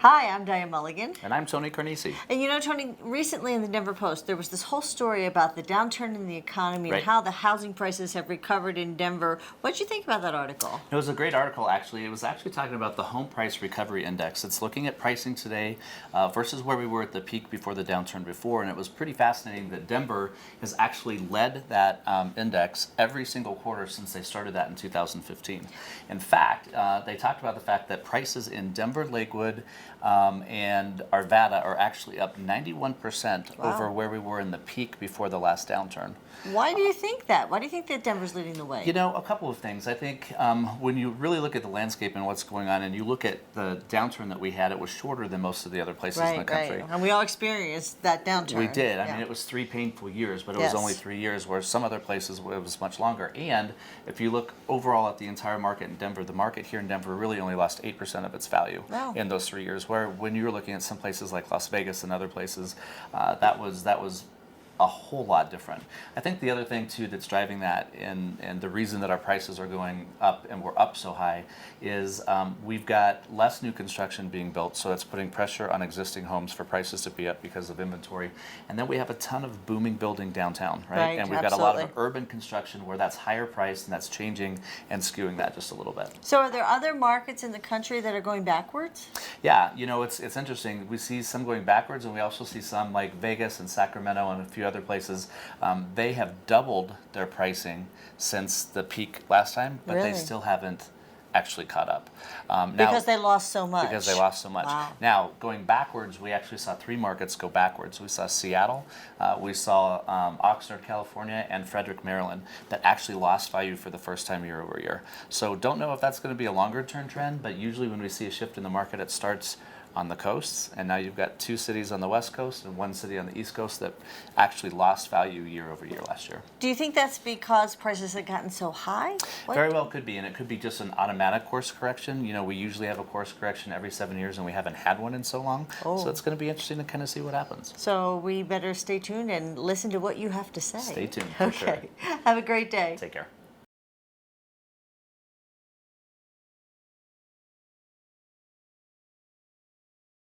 Hi, I'm Diane Mulligan. And I'm Tony Carnisi. And you know, Tony, recently in the Denver Post, there was this whole story about the downturn in the economy Right. and how the housing prices have recovered in Denver. What did you think about that article? It was a great article, actually. It was actually talking about the Home Price Recovery Index. It's looking at pricing today versus where we were at the peak before the downturn before. And it was pretty fascinating that Denver has actually led that index every single quarter since they started that in 2015. In fact, they talked about the fact that prices in Denver, Lakewood, and Arvada are actually up 91% Wow. over where we were in the peak before the last downturn. Why do you think that? Why do you think that Denver's leading the way? You know, a couple of things. I think when you really look at the landscape and what's going on, and you look at the downturn that we had, it was shorter than most of the other places in the country. Right. And we all experienced that downturn. We did. I Yeah. mean, it was 3 painful years, but it Yes. was only 3 years, where some other places it was much longer. And if you look overall at the entire market in Denver, the market here in Denver really only lost 8% of its value Wow. in those 3 years, where when you were looking at some places like Las Vegas and other places, that was a whole lot different. I think the other thing too that's driving that, and the reason that our prices are going up and we're up so high, is we've got less new construction being built, so that's putting pressure on existing homes for prices to be up because of inventory. And then we have a ton of booming building downtown, right? Right, And we've got a lot of absolutely. urban construction where that's higher priced, and that's changing and skewing that just a little bit. So are there other markets in the country that are going backwards? Yeah, you know, it's interesting. We see some going backwards, and we also see some like Vegas and Sacramento and a few other places. They have doubled their pricing since the peak last time, but Really? they still haven't actually caught up. Because they lost so much. Because they lost so much. Wow. Now, going backwards, we actually saw 3 markets go backwards. We saw Seattle, we saw Oxnard, California, and Frederick, Maryland, that actually lost value for the first time year over year. So don't know if that's going to be a longer term trend, but usually when we see a shift in the market, it starts on the coasts, and now you've got 2 cities on the west coast and 1 city on the east coast that actually lost value year over year last year. Do you think that's because prices have gotten so high? What- Very well could be, and it could be just an automatic course correction. You know, we usually have a course correction every 7 years, and we haven't had one in so long. Oh. So it's going to be interesting to kind of see what happens. So we better stay tuned and listen to what you have to say. Stay tuned, for sure. Okay. Have a great day. Take care.